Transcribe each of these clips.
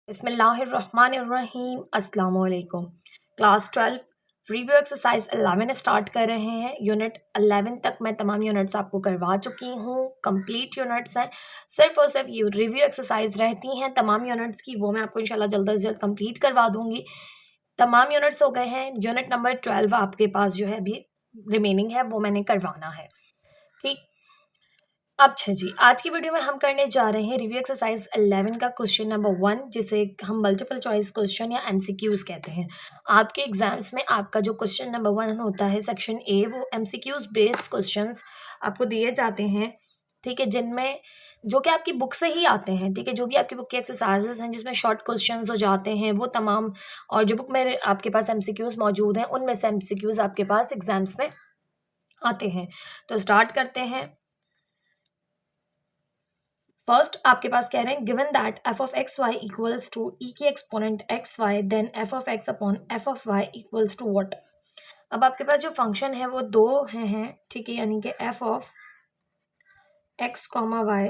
बिस्मिल्लाहिर्रहमानिर्रहीम अस्सलाम वालेकुम। क्लास 12 रिव्यू एक्सरसाइज 11 स्टार्ट कर रहे हैं। यूनिट 11 तक मैं तमाम यूनिट्स आपको करवा चुकी हूँ, कंप्लीट यूनिट्स हैं। सिर्फ और सिर्फ ये रिव्यू एक्सरसाइज रहती हैं तमाम यूनिट्स की, वो मैं आपको इंशाल्लाह जल्द से जल्द कंप्लीट करवा दूँगी। तमाम यूनिट्स हो गए हैं। यूनिट नंबर 12 आपके पास जो है अभी रिमेनिंग है, वो मैंने करवाना है। ठीक, अच्छा जी, आज की वीडियो में हम करने जा रहे हैं रिव्यू एक्सरसाइज 11 का क्वेश्चन नंबर 1, जिसे हम मल्टीपल चॉइस क्वेश्चन या एमसीक्यूज कहते हैं। आपके एग्जाम्स में आपका जो क्वेश्चन नंबर 1 होता है सेक्शन ए, वो एमसीक्यूज बेस्ड क्वेश्चंस आपको दिए जाते हैं। ठीक है, जिनमें जो कि आपकी बुक से ही आते हैं। ठीक है, जो भी आपकी बुक की एक्सरसाइजेस हैं जिसमें शॉर्ट क्वेश्चंस हो जाते हैं वो तमाम, और जो बुक में आपके पास एमसीक्यूज मौजूद हैं उनमें से एमसीक्यूज आपके पास एग्जाम्स में आते हैं। तो स्टार्ट करते हैं। फर्स्ट आपके पास कह रहे हैं given that f of x y equals to e की exponent x y, then f of x upon f of y equals to what. अब आपके पास जो फंक्शन है वो दो हैं। ठीक है, यानी कि f of x comma y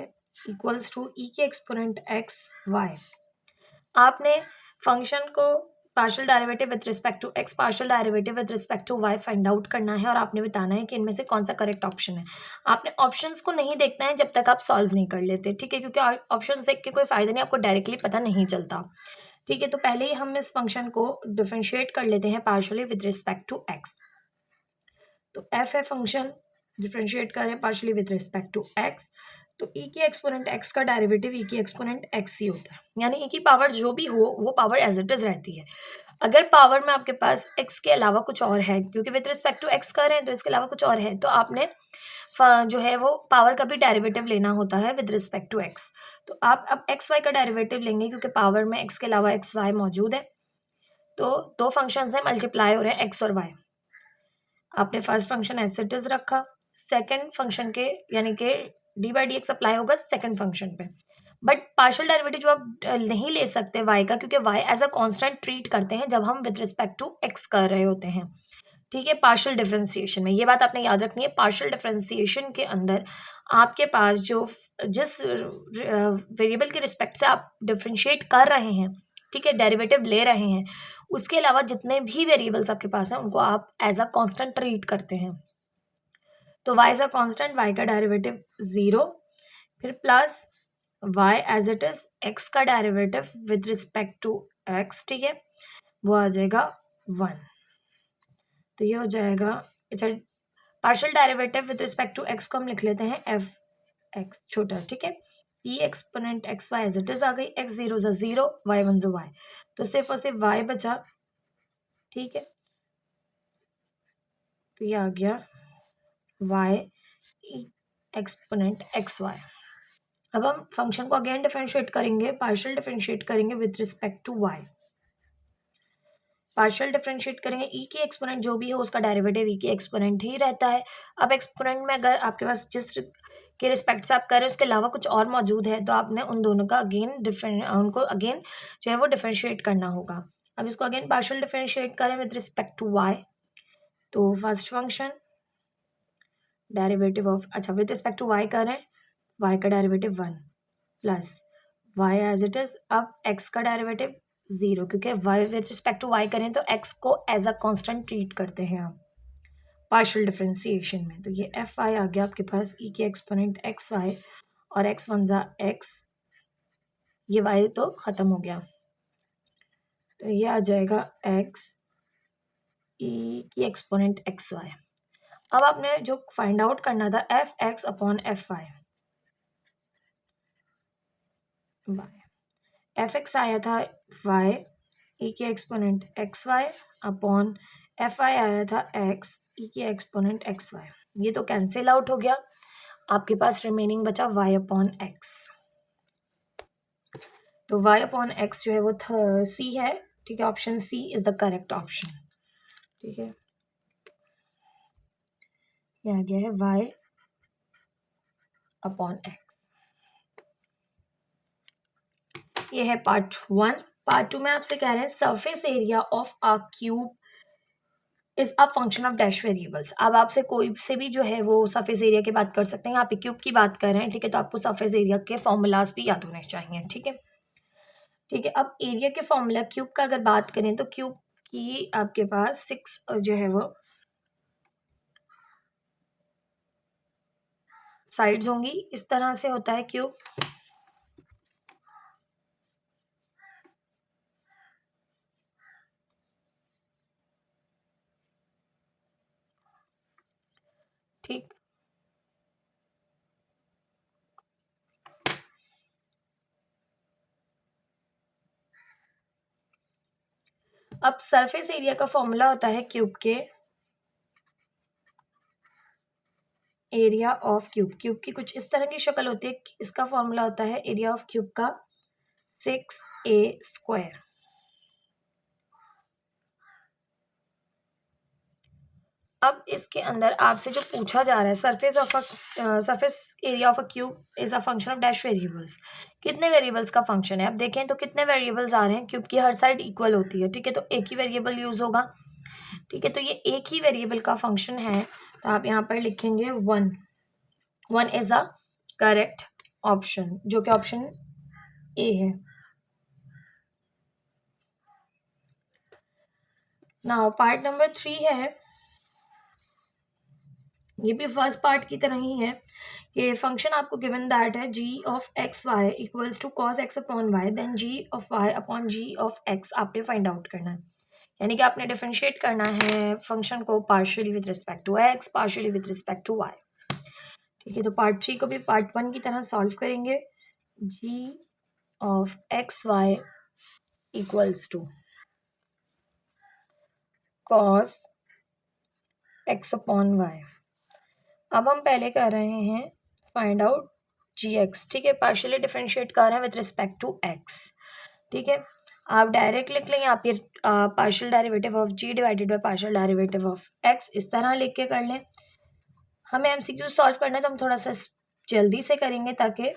equals to e की एक्सपोनेंट एक्स वाई। आपने फंक्शन को partial derivative with respect to x, partial derivative with respect to y find out करना है, और आपने बताना है कि इनमें से कौन सा करेक्ट ऑप्शन है। आपने ऑप्शंस को नहीं देखना है जब तक आप सॉल्व नहीं कर लेते। ठीक है, क्योंकि ऑप्शंस देख के कोई फायदा नहीं, आपको डायरेक्टली पता नहीं चलता। ठीक है, तो पहले ही हम इस फंक्शन को डिफरेंशिएट कर लेते हैं partially with respect to x. तो एफ है फंक्शन, डिफरेंशिएट करें partially with respect to x, तो ई की एक्सपोनेंट एक्स का डेरिवेटिव ई की एक्सपोनेंट एक्स ही होता है। यानी ई की पावर जो भी हो वो पावर एज इट इज रहती है। अगर पावर में आपके पास एक्स के अलावा कुछ और है, क्योंकि विद रिस्पेक्ट टू एक्स कर रहे हैं तो इसके अलावा कुछ और है, तो आपने जो है वो पावर का भी डेरिवेटिव लेना होता है विद रिस्पेक्ट टू एक्स। तो आप अब एक्स वाई का डेरिवेटिव लेंगे, क्योंकि पावर में एक्स के अलावा एक्स वाई मौजूद है। तो दो फंक्शंस हैं, मल्टीप्लाई हो रहे हैं एक्स और वाई। आपने first function as it is रखा, सेकंड फंक्शन के यानी कि d by d x apply होगा सेकंड फंक्शन पे। बट पार्शियल डेरिवेटिव जो आप नहीं ले सकते y का, क्योंकि y as a constant treat करते हैं जब हम विद रिस्पेक्ट टू x कर रहे होते हैं। ठीक है, पार्शियल डिफरेंशिएशन में ये बात आपने याद रखनी है। पार्शियल डिफरेंशिएशन के अंदर आपके पास जो जिस वेरिएबल के रिस्पेक्ट से आप डिफरेंशिएट कर रहे हैं, ठीक है, डेरिवेटिव ले रहे हैं, उसके अलावा जितने भी वेरिएबल्स आपके पास हैं उनको आप एज अ कांस्टेंट ट्रीट करते हैं। तो y as a constant, y का डेरिवेटिव 0, फिर plus y as it is x का derivative with respect to x, ठीक है, वो आ जाएगा 1। तो ये हो जाएगा, अच्छा partial derivative with respect to x को हम लिख लेते हैं एफ एक्स छोटा। ठीक है, e exponent x y as it is आ गई, एक्स 0 ज़ा 0, वाई 1 ज़ा वाई, तो सिर्फ और सिर्फ y बचा। ठीक है, तो ये आ गया y एक्सपोनेंट एक्स वाई। अब हम फंक्शन को अगेन डिफरेंशिएट करेंगे, पार्शियल डिफरेंशिएट करेंगे with respect to y। Partial differentiate करेंगे, ई की एक्सपोनेंट जो भी हो उसका डेरिवेटिव ई की एक्सपोनेंट ही रहता है। अब एक्सपोनेंट में अगर आपके पास जिस के रिस्पेक्ट से आप कर रहे हैं उसके अलावा कुछ और मौजूद है, तो आपने उन दोनों का उनको अगेन जो है वो डिफरेंशिएट करना होगा। अब इसको अगेन पार्शियल डिफरेंशिएट करें विद रिस्पेक्ट टू वाई, तो फर्स्ट फंक्शन डेरिवेटिव ऑफ, अच्छा विद रिस्पेक्ट टू वाई करें, वाई का derivative 1 plus y as it is, अब एक्स का डेरिवेटिव 0, क्योंकि y with respect to y करें तो एक्स को एज अ कांस्टेंट ट्रीट करते हैं आप पार्शियल डिफरेंशिएशन में। तो ये एफ आई आ गया आपके पास ई के एक्सपोनेंट एक्स वाई, और एक्स 1 ज़ा एक्स, ये वाई तो ख़त्म हो गया, तो ये आ जाएगा एक्स ई की एक्सपोनेंट एक्स वाई। अब आपने जो फाइंड आउट करना था f x upon f y, f x आया था वाई ई के exponent x y upon f i आया था एक्स ई के एक्सपोनेंट एक्स वाई। ये तो कैंसिल आउट हो गया, आपके पास रिमेनिंग बचा y अपॉन एक्स। तो y अपॉन एक्स जो है वो सी है। ठीक है, option C is the correct option. ठीक है, ये आ गया है y अपॉन एक्स। ये है पार्ट 1। पार्ट 2 में आपसे कह रहे हैं surface area of a cube is a function of dash variables. अब आपसे कोई से भी जो है वो सरफेस एरिया की बात कर सकते हैं, यहाँ पे क्यूब की बात कर रहे हैं। ठीक है, तो आपको सरफेस एरिया के फॉर्मूलाज भी याद होने चाहिए। ठीक है, ठीक है। अब एरिया के फॉर्मूला क्यूब का अगर बात करें तो क्यूब की आपके पास 6 जो है वो साइड्स होंगी। इस तरह से होता है क्यूब। ठीक। अब सरफेस एरिया का फॉर्मूला होता है क्यूब के एरिया ऑफ क्यूब। क्यूब की कुछ इस तरह की शक्ल होती है। इसका फॉर्मूला होता है एरिया ऑफ क्यूब का 6a²। अब इसके अंदर आपसे जो पूछा जा रहा है surface area of a cube is a function of dash variables. कितने वेरिएबल्स का फंक्शन है? अब देखें तो कितने वेरिएबल्स आ रहे हैं। क्यूब की हर साइड इक्वल होती है, ठीक है, तो एक ही वेरिएबल यूज होगा। ठीक है, तो ये एक ही वेरिएबल का फंक्शन है, तो आप यहाँ पर लिखेंगे 1। 1 इज अ करेक्ट ऑप्शन, जो कि ऑप्शन ए है। नाउ पार्ट नंबर 3 है। ये भी फर्स्ट पार्ट की तरह ही है। ये फंक्शन आपको गिवन दैट है g of x y equals to cos x upon y, then g of y upon g of x आपने फाइंड आउट करना है। यानी कि आपने डिफरेंशिएट करना है फंक्शन को partially with respect to x, partially with respect to y. ठीक है, तो पार्ट 3 को भी पार्ट 1 की तरह सॉल्व करेंगे। g of x y equals to cos x upon y. अब हम पहले कर रहे हैं फाइंड आउट जी एक्स। ठीक है, पार्शियली डिफरेंशिएट कर रहे हैं विद रिस्पेक्ट टू एक्स। ठीक है, आप डायरेक्ट लिख लें यहाँ पे partial derivative of g divided by partial derivative of x, इस तरह लिख के कर लें। हमें एमसीक्यू सॉल्व करना है तो हम थोड़ा सा जल्दी से करेंगे ताकि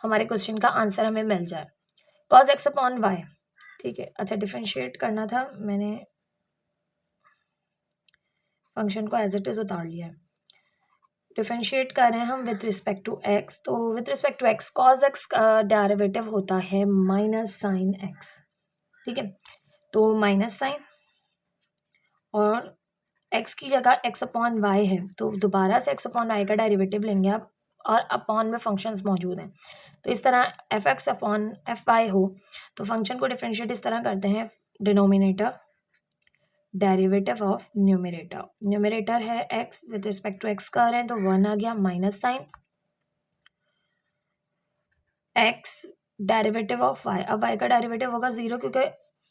हमारे क्वेश्चन का आंसर हमें मिल जाए। Cos x upon y. ठीक है, अच्छा डिफरेंशिएट करना था, मैंने फंक्शन को एज इट इज उतार लिया है। डिफरेंशिएट कर रहे हैं हम विद रिस्पेक्ट टू एक्स, तो with respect to x cos x का डेरिवेटिव होता है माइनस साइन एक्स। ठीक है, तो माइनस साइन और एक्स की जगह एक्स अपॉन वाई है, तो दोबारा से एक्स अपॉन वाई का डेरिवेटिव लेंगे आप, और अपॉन में फंक्शंस मौजूद हैं, तो इस तरह f x upon f y हो तो फंक्शन को डिफरेंशिएट इस तरह करते हैं, denominator derivative of numerator. Numerator है x, with respect to x कर रहे हैं तो 1 आ गया, minus sign x derivative of y. अब वाई का डेरिवेटिव होगा 0 क्योंकि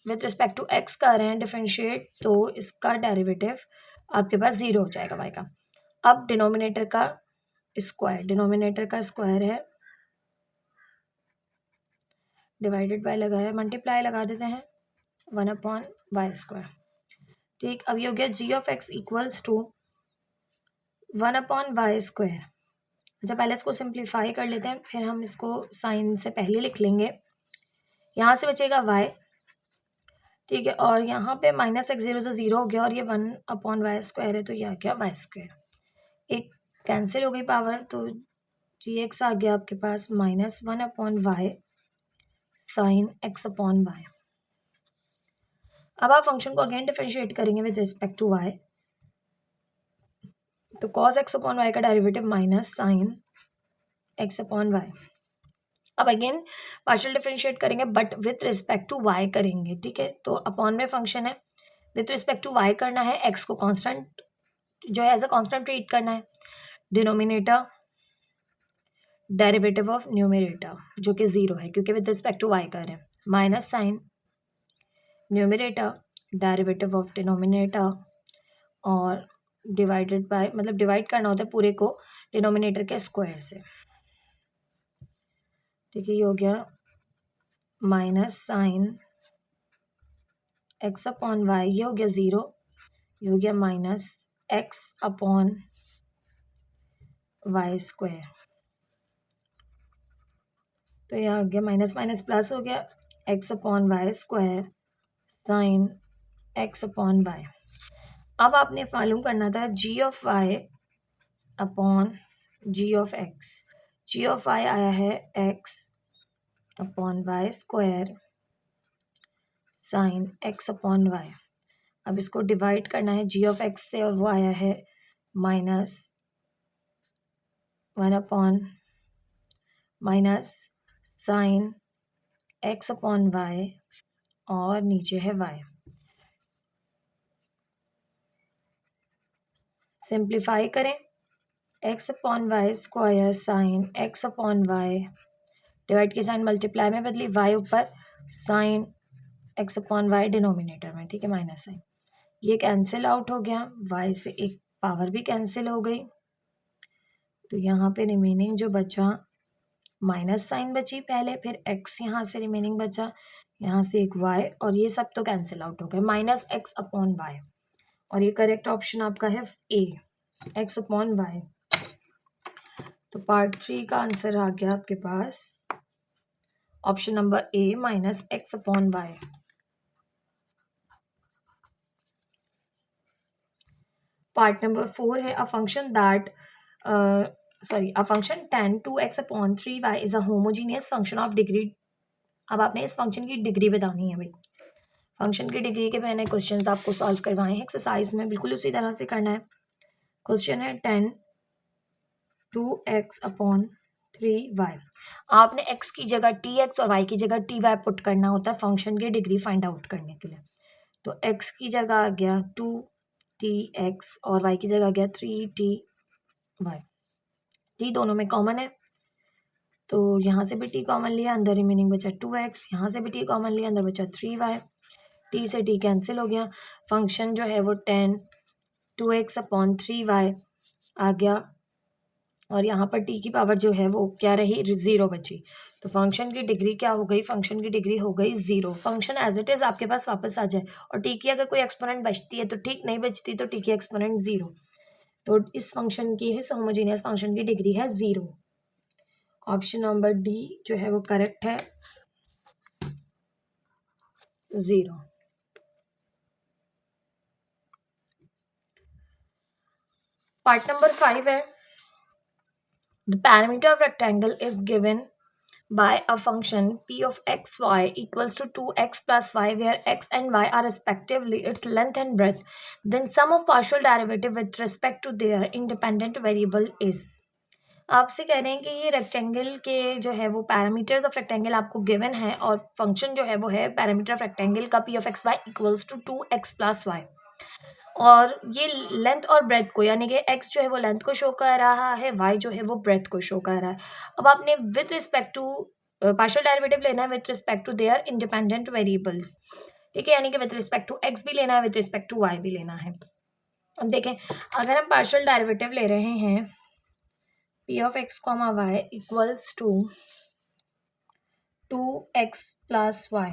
विद रिस्पेक्ट टू एक्स कर रहे हैं डिफरेंशिएट, तो इसका डेरिवेटिव आपके पास 0 हो जाएगा वाई का। अब डिनोमिनेटर का स्क्वायर, डिनोमिनेटर का स्क्वायर है डिवाइडेड बाय लगाया, मल्टीप्लाई लगा देते हैं 1 अपॉन वाई स्क्वायर। ठीक, अब ये हो गया g of x equals to 1 upon y square. अच्छा पहले इसको सिंप्लीफाई कर लेते हैं, फिर हम इसको साइन से पहले लिख लेंगे। यहाँ से बचेगा वाई, ठीक है, और यहाँ पे माइनस एक्स 0 से 0 हो गया, और ये 1 अपॉन वाई स्क्वायर है, तो यह आ गया वाई स्क्वायर। एक कैंसिल हो गई पावर, तो जी एक्स आ गया आपके पास minus 1 upon y sine x upon y. अब आप फंक्शन को अगेन डिफरेंशिएट करेंगे विद रिस्पेक्ट टू वाई, तो कॉस एक्स अपॉन वाई का derivative minus sign x upon y. अब अगेन पार्शियल डिफरेंशिएट करेंगे but with respect to y करेंगे। ठीक है, तो अपॉन में फंक्शन है, विथ रिस्पेक्ट टू वाई करना है, एक्स को कांस्टेंट जो है एज अ कांस्टेंट ट्रीट करना है। डिनोमिनेटर डेरिवेटिव ऑफ न्यूमरेटर जो कि 0 है क्योंकि विद रिस्पेक्ट टू वाई कर रहे हैं, minus sine numerator derivative of denominator, और डिवाइडेड बाय, मतलब डिवाइड करना होता है पूरे को डिनोमिनेटर के स्क्वायर से। ठीक है, ये हो गया minus sign x upon y, ये हो गया 0, ये हो गया minus x upon y square, तो यह आ गया माइनस माइनस प्लस हो गया, x upon y square sine x upon y. अब आपने मालूम करना था g of y upon g of x. G of y आया है x upon y square sine x upon y. अब इसको डिवाइड करना है जी ऑफ एक्स से और वो आया है -1 upon minus sign x upon y और नीचे है वाई। सिंप्लीफाई करें, x upon y square sine x upon y, divide की साइन मल्टीप्लाई में बदली, वाई ऊपर sine x upon y denominator में, ठीक है, माइनस साइन, ये कैंसिल आउट हो गया, वाई से एक पावर भी कैंसिल हो गई, तो यहाँ पे रिमेनिंग जो बचा माइनस साइन बची पहले, फिर एक्स यहाँ से रिमेनिंग बचा, यहाँ से एक वाई, और ये सब तो कैंसिल आउट हो गए, माइनस एक्स अपॉन वाई, और ये करेक्ट ऑप्शन आपका है ए, एक्स अपॉन वाई। तो पार्ट 3 का आंसर आ गया आपके पास option number A, minus x upon y. Part number 4 है a function that a function tan 2x upon 3y is a homogeneous function of degree. अब आपने इस फंक्शन की डिग्री बतानी है भाई। फंक्शन की डिग्री के मैंने क्वेश्चंस आपको सॉल्व करवाए हैं एक्सरसाइज में, बिल्कुल उसी तरह से करना है। क्वेश्चन है tan 2x अपॉन 3y। आपने x की जगह tx और y की जगह ty पुट करना होता है फंक्शन की डिग्री फाइंड आउट करने के लिए। तो x की जगह आ गया 2tx और y की जगह आ गया 3ty। t दोनों में कॉमन है, तो यहाँ से भी t कॉमन लिया, अंदर रिमेनिंग बचा 2x, यहाँ से भी t कॉमन लिया, अंदर बचा 3y, t से t कैंसिल हो गया। फंक्शन जो है वो tan 2x अपॉन 3y आ गया, और यहाँ पर t की पावर जो है वो क्या रही, 0 बची। तो फंक्शन की डिग्री क्या हो गई, फंक्शन की डिग्री हो गई 0। फंक्शन एज इट इज आपके पास वापस आ जाए, और t की अगर कोई एक्सपोनेंट बचती है तो ठीक, नहीं बचती तो t की एक्सपोनेंट 0। तो इस फंक्शन की, इस होमोजीनियस फंक्शन की डिग्री है 0। ऑप्शन नंबर डी जो है वो करेक्ट है, 0। पार्ट नंबर 5 है the parameter of rectangle is given by a function p of xy equals to 2x plus y where x and y are respectively its length and breadth, then sum of partial derivative with respect to their independent variable is। आपसे कह रहे हैं कि ये rectangle के जो है वो पैरामीटर्स ऑफ रेक्टेंगल आपको गिवन है, और फंक्शन जो है वो है पैरामीटर ऑफ रेक्टेंगल का p of xy equals to 2x plus y, और ये लेंथ और ब्रेथ को, यानी कि x जो है वो लेंथ को शो कर रहा है, y जो है वो ब्रेथ को शो कर रहा है। अब आपने with respect to partial derivative लेना है with respect to their independent variables, ठीक है, यानी कि विथ रिस्पेक्ट टू x भी लेना है, विथ रिस्पेक्ट टू y भी लेना है। अब देखें, अगर हम पार्शियल डेरिवेटिव ले रहे हैं p of x, y equals to 2x plus y,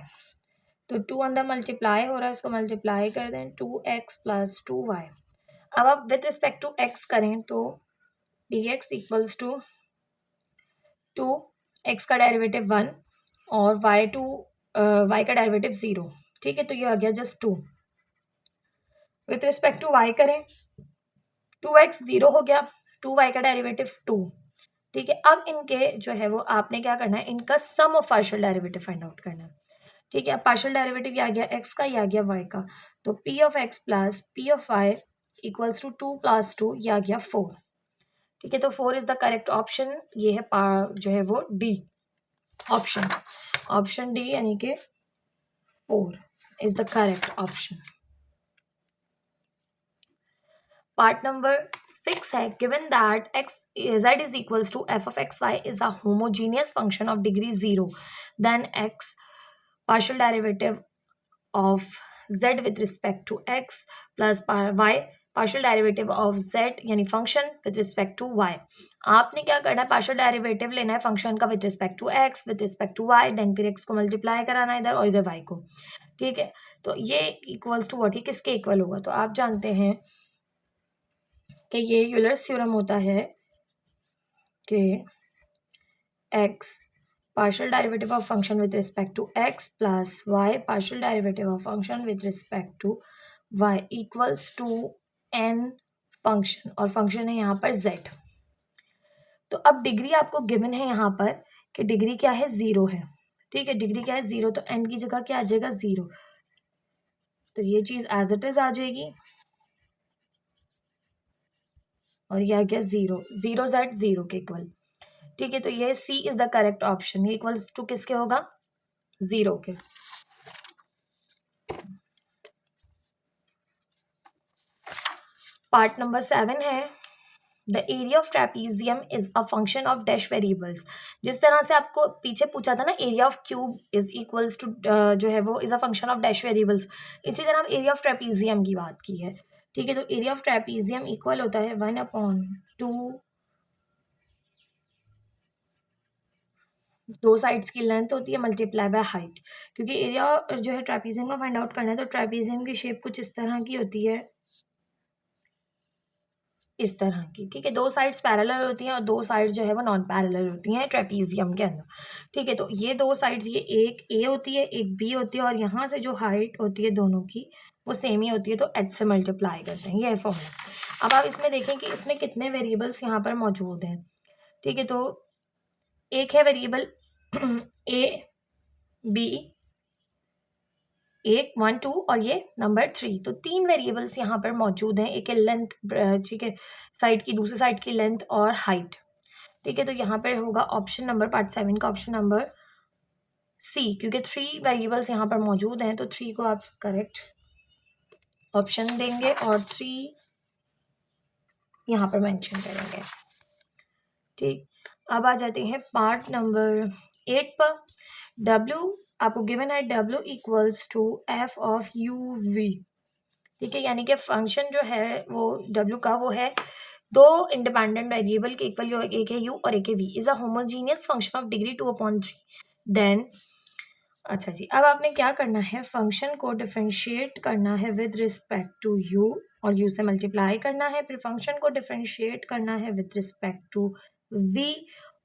तो 2 अंदर मल्टीप्लाई हो रहा है, इसको मल्टीप्लाई कर दें 2x प्लस 2y। अब आप विथ रिस्पेक्ट टू x करें तो dx इक्वल्स टू 2x का डेरिवेटिव 1 और y का डेरिवेटिव 0, ठीक है, तो ये आ गया just 2। With respect to y करें, 2x 0 हो गया, 2y का डेरिवेटिव 2, ठीक है। अब इनके जो है वो आपने क्या करना है, इनका sum of partial derivative find out करना है, ठीक है। अब पार्शियल डेरिवेटिव आ गया x का, ये आ गया y का, तो p of x plus p of y equals to 2 plus 2, ये आ गया 4, ठीक है। तो 4 इज द करेक्ट ऑप्शन, ये है जो है वो डी ऑप्शन, ऑप्शन डी यानी कि 4 is the correct option. Part number 6 है given that z is equals to f of x y is a homogeneous function of degree 0, then x partial derivative of z with respect to x plus y partial derivative of z यानी function with respect to y। आपने क्या करना है, partial derivative लेना है function का with respect to x, with respect to y, then फिर x को मल्टीप्लाई कराना है इधर और इधर y को, ठीक है। तो ये इक्वल्स टू व्हाट, ये किसके इक्वल होगा, तो आप जानते हैं कि ये यूलर्स थ्योरम होता है कि x partial derivative of function with respect to x plus y partial derivative of function with respect to y equals to n function, और फंक्शन है यहाँ पर z। तो अब डिग्री आपको गिवन है यहाँ पर कि डिग्री क्या है, 0 है, ठीक है, डिग्री क्या है 0, तो n की जगह क्या आ जाएगा 0, तो ये चीज़ एज इट इज़ आ जाएगी और ये आ गया 0, 0z 0 के इक्वल। ठीक है, तो ये C is the correct option. ये इक्वल्स टू किसके होगा? 0 के। पार्ट नंबर 7 है the area of trapezium is a function of dash variables. जिस तरह से आपको पीछे पूछा था ना, area of cube is equals to जो है वो is a function of dash variables, इसी तरह हम एरिया ऑफ ट्रेपीजियम की बात की है। ठीक है, तो एरिया ऑफ ट्रेपीजियम इक्वल होता है 1/2 दो साइड्स की लेंथ होती है मल्टीप्लाई बाय हाइट। क्योंकि एरिया जो है ट्रेपीजियम का फाइंड आउट करना है, तो ट्रेपीजियम की शेप कुछ इस तरह की होती है, इस तरह की। ठीक है, दो साइड्स पैरेलल होती हैं और दो साइड्स जो है वो नॉन पैरेलल होती हैं ट्रेपीजियम के अंदर। ठीक है, तो ये दो साइड्स, ये एक ए होती है एक बी होती है, और यहाँ से जो हाइट होती है दोनों की वो सेम ही होती है, तो एच से मल्टीप्लाई करते हैं, ये है फॉर्मूला। अब आप इसमें देखें कि इसमें कितने वेरिएबल्स यहाँ पर मौजूद हैं। ठीक है, तो एक है वेरिएबल ए बी, एक 1 2 और ये नंबर 3, तो 3 वेरिएबल्स यहाँ पर मौजूद हैं। एक है लेंथ, ठीक है, साइड की, दूसरी साइड की लेंथ और हाइट। ठीक है, तो यहाँ पर होगा ऑप्शन नंबर पार्ट 7 का ऑप्शन नंबर सी, क्योंकि 3 वेरिएबल्स यहाँ पर मौजूद हैं, तो 3 को आप करेक्ट ऑप्शन देंगे और 3 यहाँ पर मेंशन करेंगे। ठीक, अब आ जाते हैं पार्ट नंबर 8 पर। W आपको गिवन है W equals to f of u v. ठीक है, यानी कि फंक्शन जो है वो W का वो है दो इंडिपेंडेंट वेरिएबल के इक्वल, एक है u और एक है v, is a homogeneous function of degree 2/3। Then अच्छा जी, अब आपने क्या करना है, फंक्शन को डिफरेंशिएट करना है विद रिस्पेक्ट टू u और u से मल्टीप्लाई करना है, फिर फंक्शन को डिफरेंशिएट करना है विद रिस्पेक्ट टू v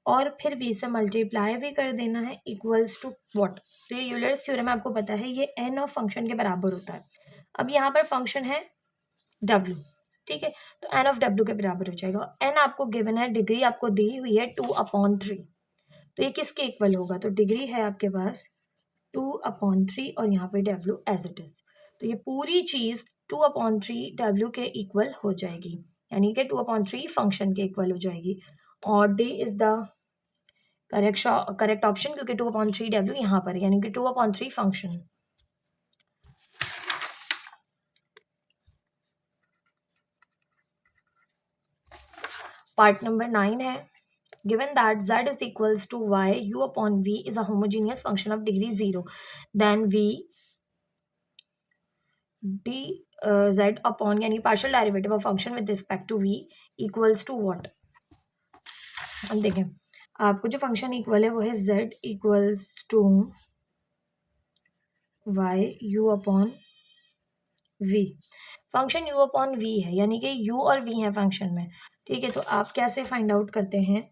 और फिर v से मल्टीप्लाई भी कर देना है इक्वल्स टू व्हाट। तो ये यूलर्स थ्योरम आपको पता है, ये n ऑफ फंक्शन के बराबर होता है। अब यहाँ पर फंक्शन है w, ठीक है, तो n ऑफ w के बराबर हो जाएगा। n आपको गिवन है, डिग्री आपको दी हुई है 2/3, तो ये किसके इक्वल होगा? तो डिग्री है आपके पास 2/3 और यहाँ पे w एज इट इज, तो ये पूरी चीज 2/3 w के इक्वल हो जाएगी, यानी कि 2/3 फंक्शन के इक्वल हो जाएगी। और d is the correct option, क्योंकि 2/3 w यहाँ पर, यानी कि 2/3 फंक्शन। पार्ट नंबर 9 है given that z is equals to y u upon v is a homogeneous function of degree 0, then v d z upon यानी partial derivative of function with respect to v equals to what। अब देखें, आपको जो function equal है वो है z equals to y u upon v। Function u upon v है, यानी कि u और v है फंक्शन में। ठीक है, तो आप कैसे फाइंड आउट करते हैं?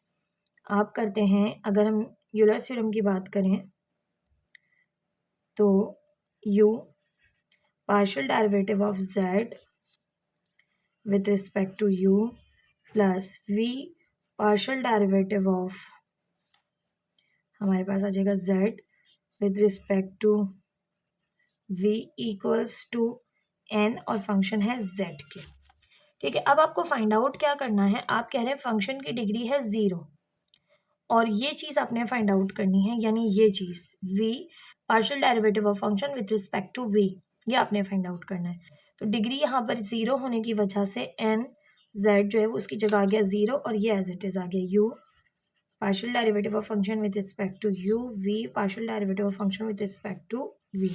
आप करते हैं, अगर हम यूलर थ्योरम की बात करें तो u partial derivative of z with respect to u plus v partial derivative of, हमारे पास आ जाएगा z with respect to v equals to n और फंक्शन है z के। ठीक है, अब आपको फाइंड आउट क्या करना है, आप कह रहे हैं फंक्शन की डिग्री है 0 और ये चीज़ आपने फाइंड आउट करनी है, यानी ये चीज़ v partial derivative of function with respect to v, ये आपने फाइंड आउट करना है। तो डिग्री यहाँ पर 0 होने की वजह से n z जो है वो उसकी जगह आ गया 0 और ये एज इट इज़ आ गया u partial derivative of function with respect to u v partial derivative of function with respect to v।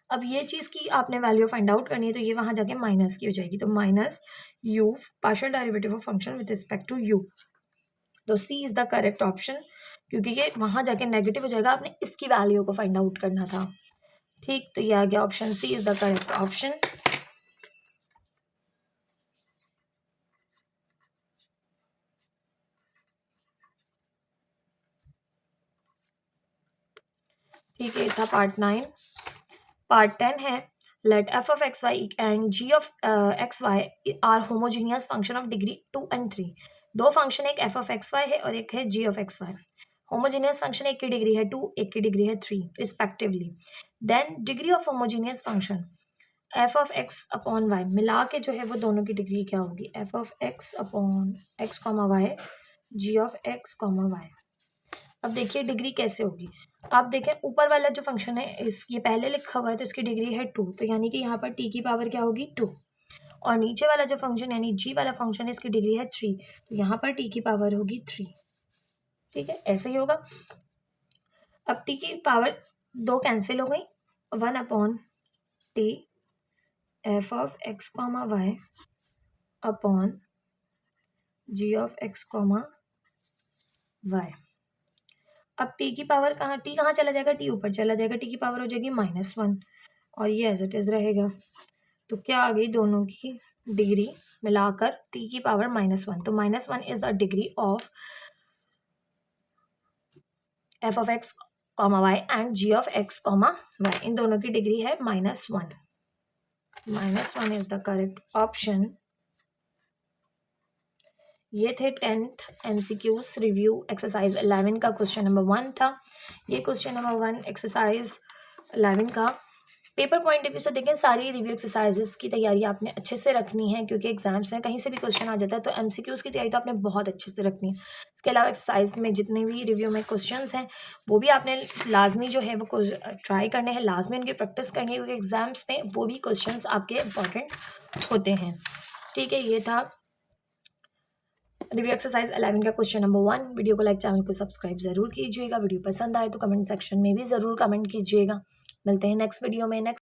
अब ये चीज़ की आपने वैल्यू फाइंड आउट करनी है, तो ये वहाँ जाके माइनस की हो जाएगी, तो minus u partial derivative of function with respect to u। तो C is the correct option, क्योंकि ये वहां जाके नेगेटिव हो जाएगा, आपने इसकी वैल्यू को फाइंड आउट करना था। ठीक, तो ये आ गया option C is the correct option. ठीक है, था पार्ट 9। पार्ट 10 है let f of x y and g of x y are homogeneous function of degree 2 and 3। दो फंक्शन, एक एफ ऑफ एक्स वाई है और एक है g of x y. Homogeneous function एक की डिग्री है 2, एक की डिग्री है 3 respectively. Then degree of homogeneous function, f of x upon y मिला के जो है वो दोनों की डिग्री क्या होगी, f of x upon x comma y g of x comma y. अब देखिए डिग्री कैसे होगी, आप देखें ऊपर वाला जो फंक्शन है इस ये पहले लिखा हुआ है तो इसकी डिग्री है 2, तो यानी कि यहाँ पर टी की पावर क्या होगी 2, और नीचे वाला जो फंक्शन यानी जी वाला फंक्शन है इसकी डिग्री है 3, तो यहाँ पर टी की पावर होगी 3। ठीक है, ऐसे ही होगा। अब टी की पावर 2 कैंसिल हो गई, 1 upon t f of x comma y upon g of x comma y. अब टी की पावर टी कहाँ चला जाएगा, टी ऊपर चला जाएगा, टी की पावर हो जाएगी -1 और ये एज इट इज रहेगा। तो क्या आ गई दोनों की डिग्री मिलाकर टी की पावर -1, तो -1 is the degree of f of x comma y and g of x comma y, इन दोनों की डिग्री है -1। -1 इज द करेक्ट ऑप्शन। ये थे 10th MCQs रिव्यू एक्सरसाइज 11 का क्वेश्चन नंबर 1 था। ये क्वेश्चन नंबर 1 एक्सरसाइज 11 का पेपर पॉइंट ऑफ व्यू से देखें, सारी रिव्यू एक्सरसाइजेस की तैयारी आपने अच्छे से रखनी है क्योंकि एग्जाम्स हैं, कहीं से भी क्वेश्चन आ जाता है, तो MCQs की तैयारी तो आपने बहुत अच्छे से रखनी है। इसके अलावा एक्सरसाइज में जितने भी रिव्यू में क्वेश्चंस हैं वो भी आपने लाजमी जो है वो ट्राई करने हैं, लाजमी उनकी प्रैक्टिस करनी है क्योंकि एग्जाम्स में वो भी क्वेश्चंस आपके इंपॉर्टेंट होते हैं। ठीक है, ये था रिव्यू एक्सरसाइज 11 का क्वेश्चन नंबर 1। वीडियो को लाइक, चैनल को सब्सक्राइब जरूर कीजिएगा। वीडियो पसंद आए तो कमेंट सेक्शन में भी ज़रूर कमेंट कीजिएगा। मिलते हैं नेक्स्ट वीडियो में। नेक्स्ट